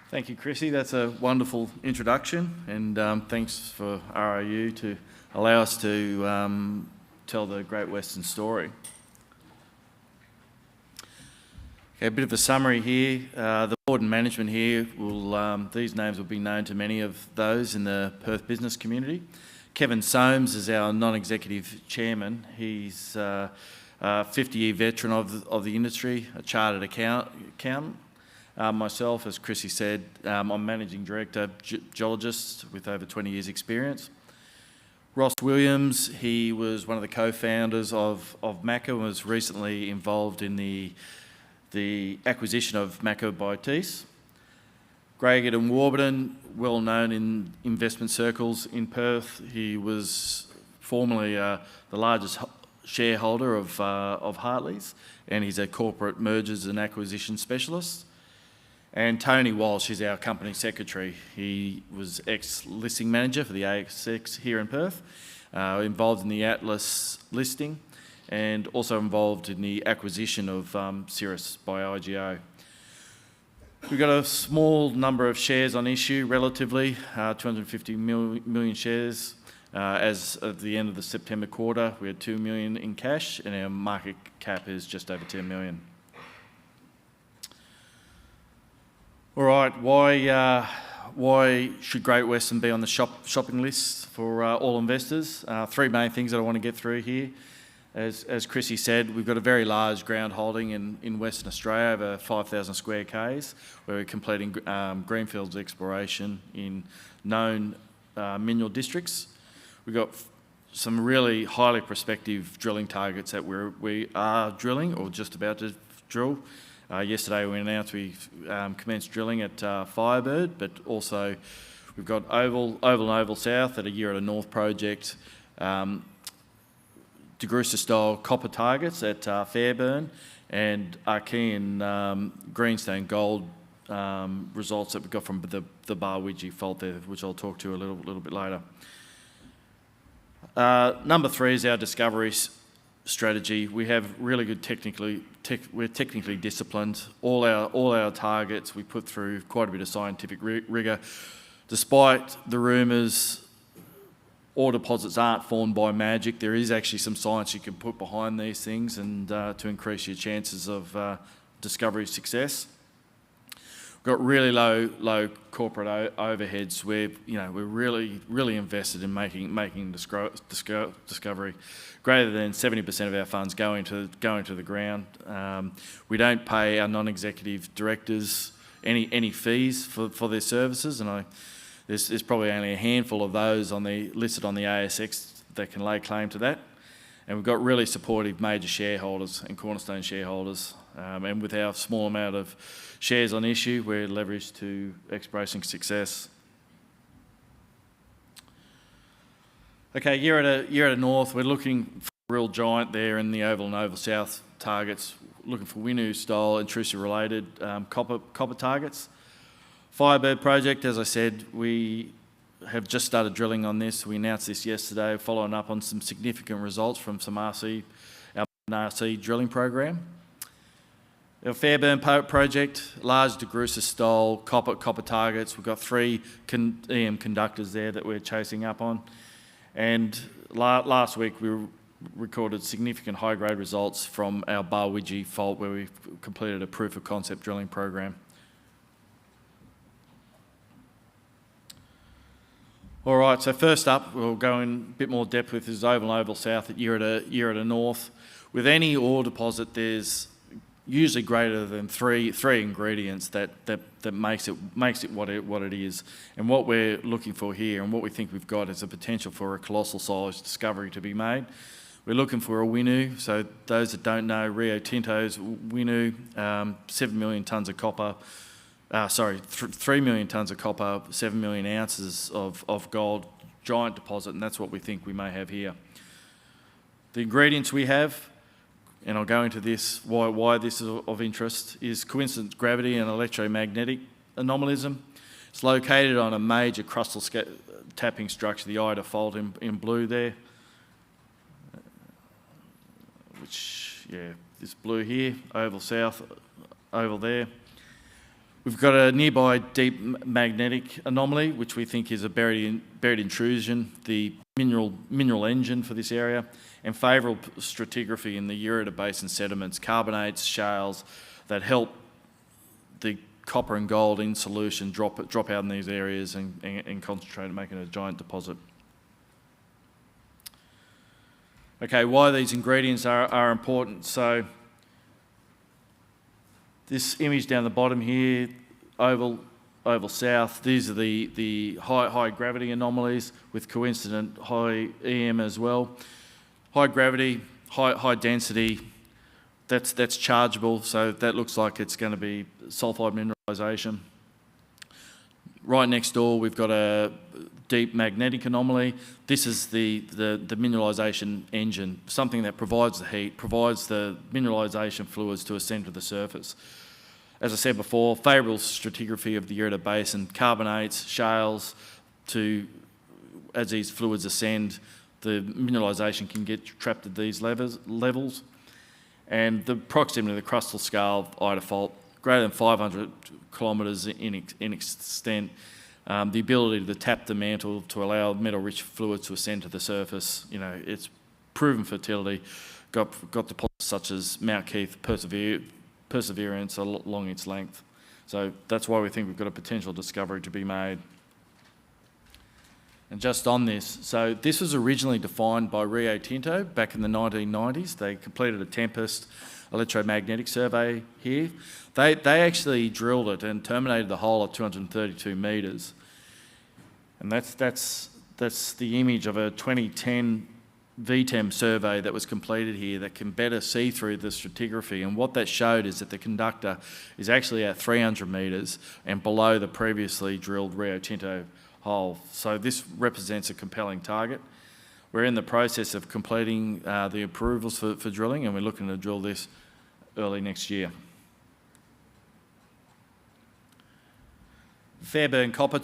Thank you, Chrissy. That's a wonderful introduction, and thanks for RIU to allow us to tell the Great Western story. Okay, a bit of a summary here. The board and management here these names will be known to many of those in the Perth business community. Kevin Soames is our non-executive chairman. He's a 50-year veteran of the industry, a chartered accountant. Myself, as Chrissy said, I'm managing director, geologist with over 20 years experience. Ross Williams, he was one of the co-founders of Mako and was recently involved in the acquisition of Mako by Tees. Greg Eden Warburton, well known in investment circles in Perth. He was formerly the largest shareholder of Hartley's, and he's a corporate mergers and acquisition specialist. And Tony Walsh is our company secretary. He was ex-listing manager for the ASX here in Perth, involved in the Atlas listing, and also involved in the acquisition of Cirrus by IGO. We've got a small number of shares on issue, relatively, 250 million shares. As of the end of the September quarter, we had 2 million in cash, and our market cap is just over 10 million. All right, why should Great Western be on the shopping list for all investors? Three main things that I want to get through here. As Chrissy said, we've got a very large ground holding in Western Australia, over 5,000 square k's, where we're completing greenfields exploration in known mineral districts. We've got some really highly prospective drilling targets that we are drilling or just about to drill. Yesterday we announced we commenced drilling at Firebird, but also we've got Oval South at a Year at a North project, DeGrussa style copper targets at Fairburn, and Archean greenstone gold results that we've got from the Barwidgee fault there, which I'll talk to a little bit later. Number three is our discovery strategy. We have really good we're technically disciplined. All our targets we put through quite a bit of scientific rigour. Despite the rumours, ore deposits aren't formed by magic. There is actually some science you can put behind these things, and to increase your chances of discovery success. We've got really low corporate overheads. We're really invested in making discovery. Greater than 70% of our funds go into the ground. We don't pay our non-executive directors any fees for their services, and there's probably only a handful of those listed on the ASX that can lay claim to that. And we've got really supportive major shareholders and cornerstone shareholders. And with our small amount of shares on issue, we're leveraged to exploration success. Okay, Year at a North, we're looking for a real giant there in the Oval and Oval South targets, looking for Winu style intrusive related copper targets. Firebird project, as I said, we have just started drilling on this. We announced this yesterday, following up on some significant results from our RC drilling program. Our Fairburn project, large DeGrussa style copper targets. We've got 3 EM conductors there that we're chasing up on. And last week we recorded significant high-grade results from our Barwidgee fault, where we completed a proof of concept drilling program. All right, so first up, we'll go in a bit more depth with this Oval and Oval South at Year at a North. With any ore deposit, there's usually greater than three ingredients that makes it what it is. And what we're looking for here, and what we think we've got, is a potential for a colossal size discovery to be made. We're looking for a Winu. So those that don't know, Rio Tinto's Winu, 7 million tonnes of copper. 3 million tonnes of copper, 7 million ounces of gold, giant deposit, and that's what we think we may have here. The ingredients we have, and I'll go into this, why this is of interest, is coincident gravity and electromagnetic anomalism. It's located on a major crustal tapping structure, the Ida fault in blue there, which, yeah, this blue here, Oval South, oval there. We've got a nearby deep magnetic anomaly, which we think is a buried intrusion, the mineral engine for this area, and favourable stratigraphy in the Ureter Basin sediments, carbonates, shales, that help the copper and gold in solution drop out in these areas and concentrate, making a giant deposit. Okay, why these ingredients are important. So this image down the bottom here, oval south, these are the high gravity anomalies with coincident high EM as well. High gravity, high density, that's chargeable, so that looks like it's going to be sulfide mineralisation. Right next door, we've got a deep magnetic anomaly. This is the mineralisation engine, something that provides the heat, provides the mineralisation fluids to ascend to the surface. As I said before, favourable stratigraphy of the Ureter Basin, carbonates, shales, as these fluids ascend, the mineralisation can get trapped at these levels. And the proximity of the crustal scale Ida fault, greater than 500 kilometres in extent, the ability to tap the mantle to allow metal-rich fluids to ascend to the surface, it's proven fertility, got deposits such as Mount Keith, Perseverance along its length. So that's why we think we've got a potential discovery to be made. And just on this, so this was originally defined by Rio Tinto back in the 1990s. They completed a Tempest electromagnetic survey here. They actually drilled it and terminated the hole at 232 metres. And that's the image of a 2010 VTEM survey that was completed here that can better see through the stratigraphy. And what that showed is that the conductor is actually at 300 metres and below the previously drilled Rio Tinto hole. So this represents a compelling target. We're in the process of completing the approvals for drilling, and we're looking to drill this early next year. Fairburn copper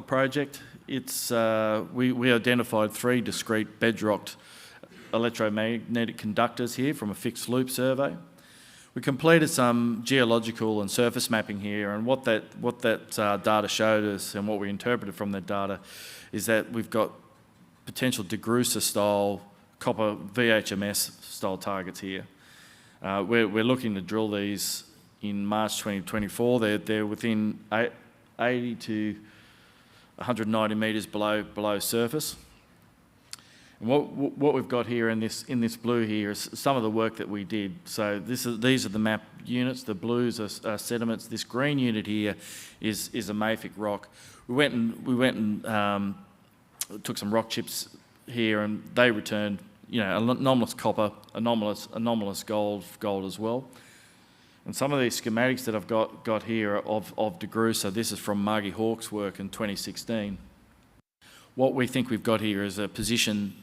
project. It's we identified 3 discrete bedrocked electromagnetic conductors here from a fixed loop survey. We completed some geological and surface mapping here, and what that data showed us and what we interpreted from that data is that we've got potential DeGrussa style copper VHMS style targets here. We're looking to drill these in March 2024. They're within 80 to 190 metres below surface. And what we've got here in this blue here is some of the work that we did. So these are the map units. The blues are sediments. This green unit here is a mafic rock. We went and took some rock chips here, and they returned anomalous copper, anomalous gold as well. And some of these schematics that I've got here of DeGrussa, this is from Margie Hawk's work in 2016. What we think we've got here is a position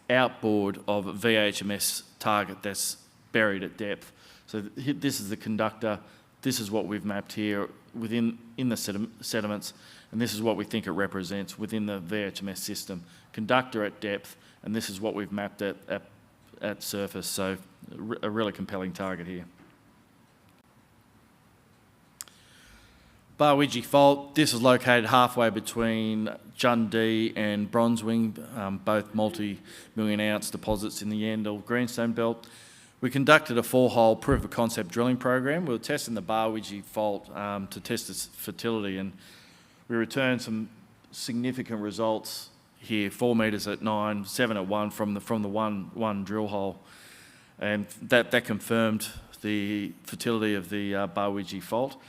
outboard of a VHMS target that's buried at depth. So this is the conductor, this is what we've mapped here in the sediments, and this is what we think it represents within the VHMS system. Conductor at depth, and this is what we've mapped at surface, so a really compelling target here. Barwidgee Fault, this is located halfway between Jundee and Bronzewing, both multi-million ounce deposits in the Yandal Greenstone Belt. We conducted a 4-hole proof of concept drilling program. We were testing the Barwidgee Fault to test its fertility, and we returned some significant results here, 4 metres at 9, 7 at 1 from the one drill hole. And that confirmed the fertility of the Barwidgee Fault.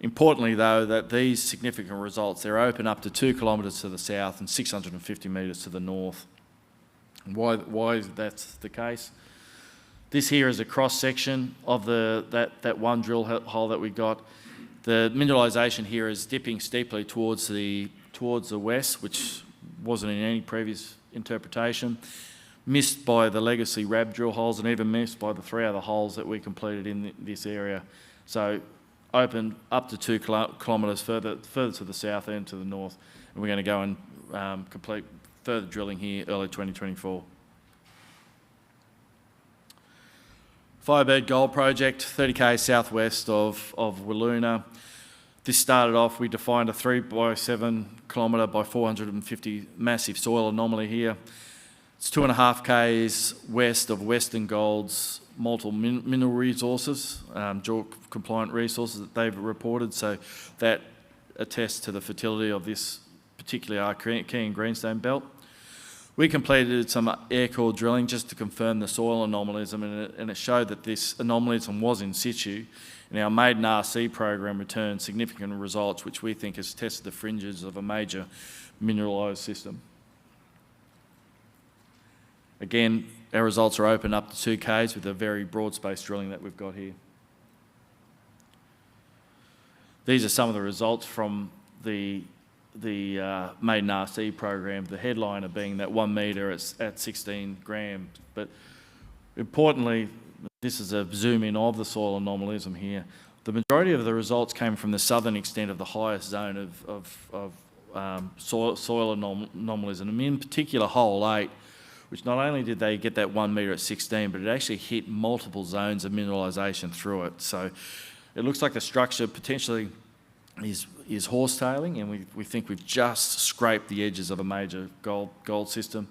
Importantly, though, that these significant results, they're open up to 2 kilometres to the south and 650 metres to the north. And why that's the case? This here is a cross-section of that one drill hole that we got. The mineralisation here is dipping steeply towards the west, which wasn't in any previous interpretation. Missed by the legacy RAB drill holes, and even missed by the 3 other holes that we completed in this area. So open up to 2 kilometres further to the south and to the north, and we're going to go and complete further drilling here early 2024. Firebird Gold Project, 30k southwest of Wiluna. This started off, we defined a 3 by 7 kilometre by 450 massive soil anomaly here. It's 2.5 k's west of Western Gold's multiple mineral resources, JORC compliant resources that they've reported, so that attests to the fertility of this particularly Archean greenstone belt. We completed some air core drilling just to confirm the soil anomalism, and it showed that this anomalism was in situ, and our maiden RC program returned significant results which we think has tested the fringes of a major mineralised system. Again, our results are open up to 2 k's with a very broad space drilling that we've got here. These are some of the results from the maiden RC program, the headliner being that 1 metre at 16 grams. But importantly, this is a zoom in of the soil anomalism here. The majority of the results came from the southern extent of the highest zone of soil anomalism, and in particular hole 8, which not only did they get that 1 metre at 16, but it actually hit multiple zones of mineralisation through it. So it looks like the structure potentially is horsetaling, and we think we've just scraped the edges of a major gold system.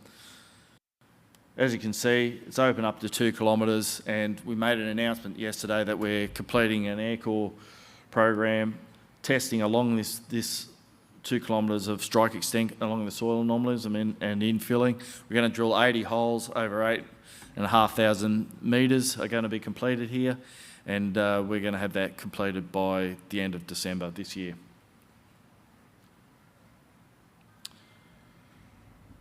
As you can see, it's open up to 2 kilometres, and we made an announcement yesterday that we're completing an air core program testing along this 2 kilometres of strike extent along the soil anomalism and infilling. We're going to drill 80 holes over 8,500 metres are going to be completed here, and we're going to have that completed by the end of December this year.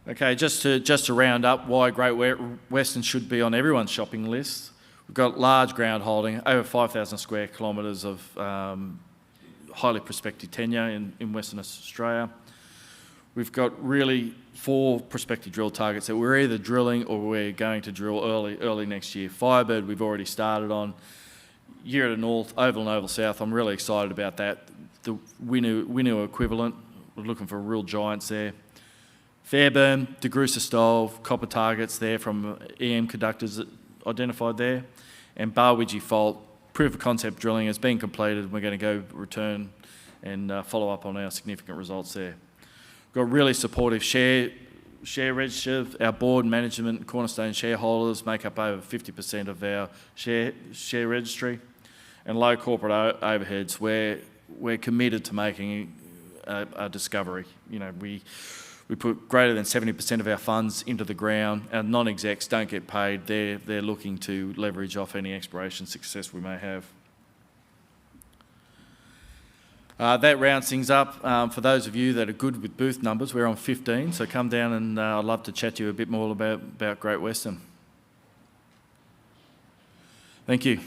Okay, just to round up why Great Western should be on everyone's shopping list. We've got large ground holding, over 5,000 square kilometres of highly prospective tenure in Western Australia. We've got really 4 prospective drill targets that we're either drilling or we're going to drill early next year. Firebird we've already started on. Year to North, Oval and Oval South, I'm really excited about that. The Winu equivalent, we're looking for real giants there. Fairburn, DeGrussa style copper targets there from EM conductors identified there. And Barwidgee Fault, proof of concept drilling has been completed. We're going to go return and follow up on our significant results there. We've got really supportive share register. Our board, management, and cornerstone shareholders make up over 50% of our share registry. And low corporate overheads. We're committed to making a discovery. You know, we put greater than 70% of our funds into the ground. Our non-execs don't get paid. They're looking to leverage off any exploration success we may have. That rounds things up. For those of you that are good with booth numbers, we're on 15, so come down and I'd love to chat to you a bit more about Great Western. Thank you.